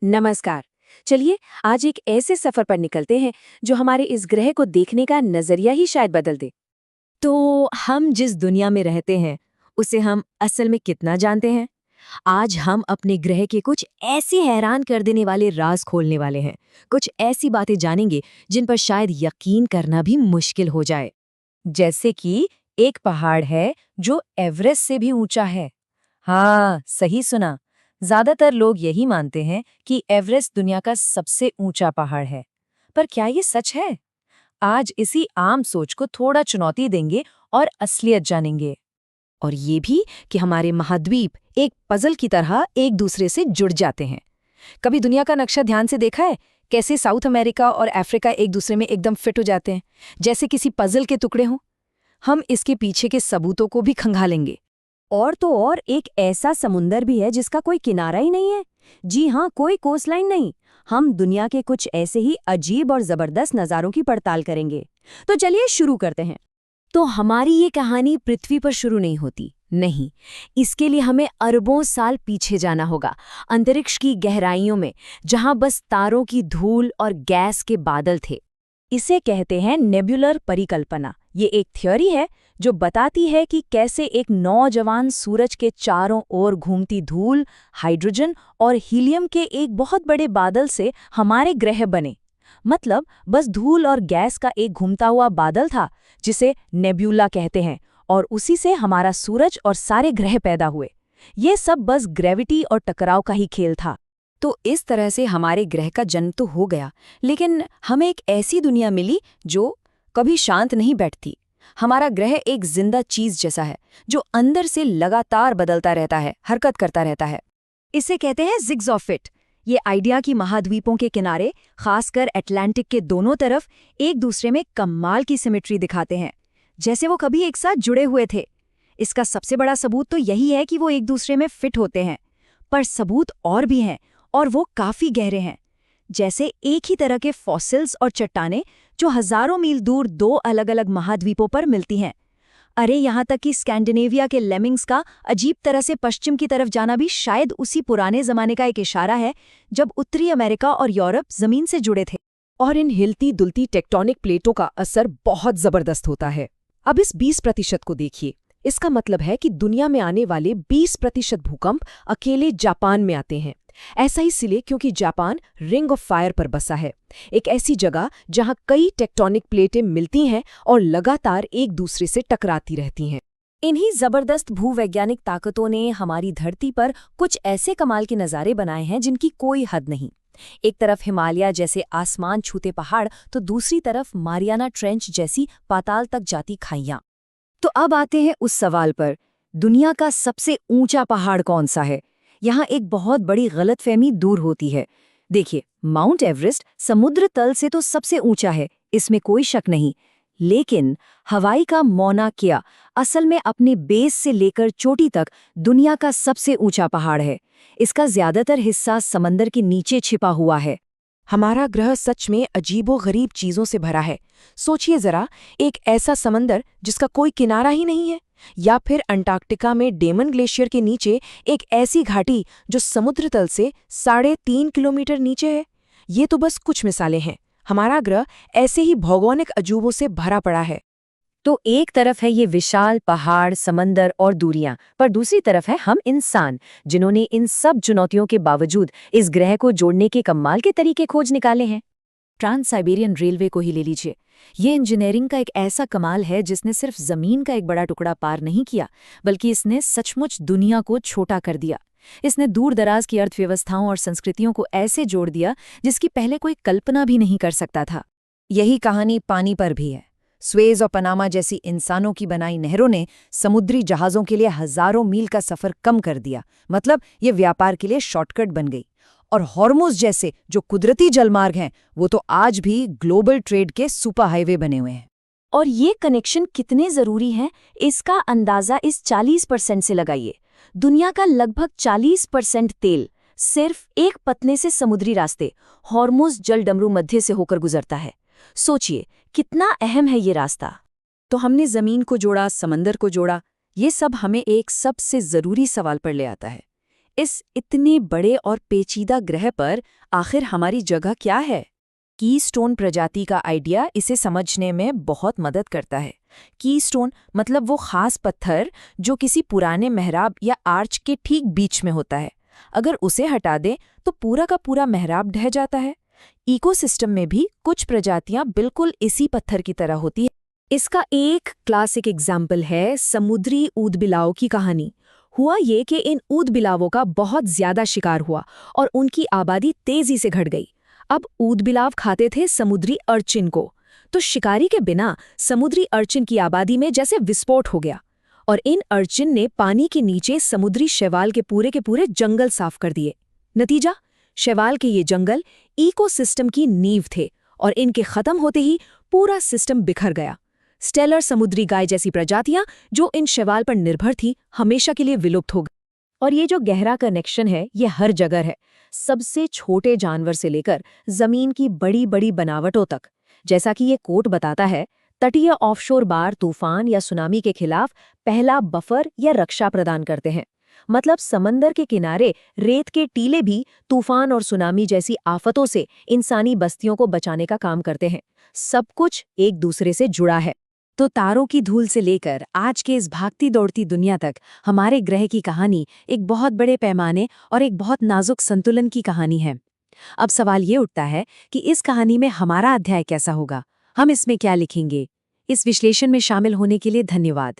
नमस्कार। चलिए आज एक ऐसे सफर पर निकलते हैं जो हमारे इस ग्रह को देखने का नजरिया ही शायद बदल दे। तो हम जिस दुनिया में रहते हैं उसे हम असल में कितना जानते हैं? आज हम अपने ग्रह के कुछ ऐसे हैरान कर देने वाले राज खोलने वाले हैं। कुछ ऐसी बातें जानेंगे जिन पर शायद यकीन करना भी मुश्किल हो जाए। जैसे कि एक पहाड़ है जो एवरेस्ट से भी ऊंचा है। हाँ, सही सुना। ज्यादातर लोग यही मानते हैं कि एवरेस्ट दुनिया का सबसे ऊंचा पहाड़ है। पर क्या ये सच है? आज इसी आम सोच को थोड़ा चुनौती देंगे और असलियत जानेंगे। और ये भी कि हमारे महाद्वीप एक पजल की तरह एक दूसरे से जुड़ जाते हैं। कभी दुनिया का नक्शा ध्यान से देखा है? कैसे साउथ अमेरिका और अफ्रीका एक दूसरे में एकदम फिट हो जाते हैं, जैसे किसी पजल के टुकड़े हों। हम इसके पीछे के सबूतों को भी खंगालेंगे। और तो और एक ऐसा समुंदर भी है जिसका कोई किनारा ही नहीं है। जी हाँ, कोई कोस्टलाइन नहीं। हम दुनिया के कुछ ऐसे ही अजीब और जबरदस्त नज़ारों की पड़ताल करेंगे। तो चलिए शुरू करते हैं। तो हमारी ये कहानी पृथ्वी पर शुरू नहीं होती, नहीं। इसके लिए हमें अरबों साल पीछे जाना होगा, अंतरिक्ष की गहराइयों में, जहां बस तारों की धूल और गैस के बादल थे। इसे कहते हैं नेब्युलर परिकल्पना। ये एक थ्योरी है जो बताती है कि कैसे एक नौजवान सूरज के चारों ओर घूमती धूल, हाइड्रोजन और हीलियम के एक बहुत बड़े बादल से हमारे ग्रह बने। मतलब बस धूल और गैस का एक घूमता हुआ बादल था जिसे नेब्यूला कहते हैं, और उसी से हमारा सूरज और सारे ग्रह पैदा हुए। ये सब बस ग्रेविटी और टकराव का ही खेल था। तो इस तरह से हमारे ग्रह का जन्म तो हो गया, लेकिन हमें एक ऐसी दुनिया मिली जो कभी शांत नहीं बैठती। हमारा ग्रह एक जिंदा चीज जैसा है जो अंदर से लगातार बदलता रहता है, हरकत करता रहता है। इसे कहते हैं जिग्स ऑफ फिट। ये आइडिया कि महाद्वीपों के किनारे, खासकर अटलांटिक के दोनों तरफ, एक दूसरे में कमाल की सिमेट्री दिखाते हैं, जैसे वो कभी एक साथ जुड़े हुए थे। इसका सबसे बड़ा सबूत तो यही है कि वो एक दूसरे में फिट होते हैं। पर सबूत और भी हैं, और वो काफी गहरे हैं। जैसे एक ही तरह के फॉसिल्स और चट्टानें जो हजारों मील दूर दो अलग अलग महाद्वीपों पर मिलती हैं। अरे यहाँ तक कि स्कैंडिनेविया के लेमिंग्स का अजीब तरह से पश्चिम की तरफ जाना भी शायद उसी पुराने जमाने का एक इशारा है जब उत्तरी अमेरिका और यूरोप जमीन से जुड़े थे। और इन हिलती दुलती टेक्टोनिक प्लेटों का असर बहुत जबरदस्त होता है। अब इस 20% को देखिए। इसका मतलब है कि दुनिया में आने वाले 20% भूकंप अकेले जापान में आते हैं। ऐसा इसलिए क्योंकि जापान रिंग ऑफ फायर पर बसा है, एक ऐसी जगह जहां कई टेक्टोनिक प्लेटें मिलती हैं और लगातार एक दूसरे से टकराती रहती हैं। इन्हीं जबरदस्त भूवैज्ञानिक ताकतों ने हमारी धरती पर कुछ ऐसे कमाल के नज़ारे बनाए हैं जिनकी कोई हद नहीं। एक तरफ हिमालय जैसे आसमान छूते पहाड़, तो दूसरी तरफ मारियाना ट्रेंच जैसी पाताल तक जाती खाइयां। तो अब आते हैं उस सवाल पर, दुनिया का सबसे ऊंचा पहाड़ कौन सा है? यहाँ एक बहुत बड़ी गलतफहमी दूर होती है। देखिए, माउंट एवरेस्ट समुद्र तल से तो सबसे ऊंचा है, इसमें कोई शक नहीं। लेकिन हवाई का मौना किया असल में अपने बेस से लेकर चोटी तक दुनिया का सबसे ऊंचा पहाड़ है। इसका ज्यादातर हिस्सा समंदर के नीचे छिपा हुआ है। हमारा ग्रह सच में अजीबो-गरीब चीजों से भरा है। सोचिए जरा, एक ऐसा समंदर जिसका कोई किनारा ही नहीं है, या फिर अंटार्कटिका में डेमन ग्लेशियर के नीचे एक ऐसी घाटी जो समुद्र तल से 3.5 किलोमीटर नीचे है। ये तो बस कुछ मिसालें हैं। हमारा ग्रह ऐसे ही भौगोलिक अजूबों से भरा पड़ा है। तो एक तरफ है ये विशाल पहाड़, समंदर और दूरियां, पर दूसरी तरफ है हम इंसान, जिन्होंने इन सब चुनौतियों के बावजूद इस ग्रह को जोड़ने के कमाल के तरीके खोज निकाले हैं। ट्रांस साइबेरियन रेलवे को ही ले लीजिए। ये इंजीनियरिंग का एक ऐसा कमाल है जिसने सिर्फ जमीन का एक बड़ा टुकड़ा पार नहीं किया, बल्कि इसने सचमुच दुनिया को छोटा कर दिया। इसने दूर दराज की अर्थव्यवस्थाओं और संस्कृतियों को ऐसे जोड़ दिया जिसकी पहले कोई कल्पना भी नहीं कर सकता था। यही कहानी पानी पर भी है। स्वेज और पनामा जैसी इंसानों की बनाई नहरों ने समुद्री जहाज़ों के लिए हजारों मील का सफ़र कम कर दिया। मतलब ये व्यापार के लिए शॉर्टकट बन गई। और हॉर्मुज़ जैसे जो कुदरती जलमार्ग हैं, वो तो आज भी ग्लोबल ट्रेड के सुपर हाईवे बने हुए हैं। और ये कनेक्शन कितने ज़रूरी हैं, इसका अंदाज़ा इस 40% से लगाइए। दुनिया का लगभग 40% तेल सिर्फ एक पतले से समुद्री रास्ते, हॉर्मुज़ जलडमरू मध्य से होकर गुजरता है। सोचिए कितना अहम है ये रास्ता। तो हमने ज़मीन को जोड़ा, समंदर को जोड़ा। ये सब हमें एक सबसे ज़रूरी सवाल पर ले आता है। इस इतने बड़े और पेचीदा ग्रह पर आखिर हमारी जगह क्या है? कीस्टोन प्रजाति का आइडिया इसे समझने में बहुत मदद करता है। कीस्टोन मतलब वो खास पत्थर जो किसी पुराने मेहराब या आर्च के ठीक बीच में होता है। अगर उसे हटा दें तो पूरा का पूरा मेहराब ढह जाता है। इकोसिस्टम में भी कुछ प्रजातियां बिल्कुल इसी पत्थर की तरह होती है। इसका एक क्लासिक एग्जाम्पल है समुद्री ऊदबिलाव की कहानी। हुआ ये कि इन ऊदबिलावों का बहुत ज्यादा शिकार हुआ और उनकी आबादी तेजी से घट गई। अब ऊदबिलाव खाते थे समुद्री अर्चिन को, तो शिकारी के बिना समुद्री अर्चिन की आबादी में जैसे विस्फोट हो गया और इन अर्चिन ने पानी के नीचे समुद्री शैवाल के पूरे जंगल साफ कर दिए। नतीजा, शैवाल के ये जंगल इकोसिस्टम की नींव थे और इनके खत्म होते ही पूरा सिस्टम बिखर गया। स्टेलर समुद्री गाय जैसी प्रजातियां जो इन शैवाल पर निर्भर थी, हमेशा के लिए विलुप्त हो गई। और ये जो गहरा कनेक्शन है, ये हर जगह है, सबसे छोटे जानवर से लेकर जमीन की बड़ी बड़ी बनावटों तक। जैसा कि ये कोट बताता है, तटीय ऑफशोर बार तूफान या सुनामी के खिलाफ पहला बफर या रक्षा प्रदान करते हैं। मतलब समंदर के किनारे रेत के टीले भी तूफान और सुनामी जैसी आफतों से इंसानी बस्तियों को बचाने का काम करते हैं। सब कुछ एक दूसरे से जुड़ा है। तो तारों की धूल से लेकर आज के इस भागती दौड़ती दुनिया तक हमारे ग्रह की कहानी एक बहुत बड़े पैमाने और एक बहुत नाजुक संतुलन की कहानी है। अब सवाल ये उठता है कि इस कहानी में हमारा अध्याय कैसा होगा, हम इसमें क्या लिखेंगे? इस विश्लेषण में शामिल होने के लिए धन्यवाद।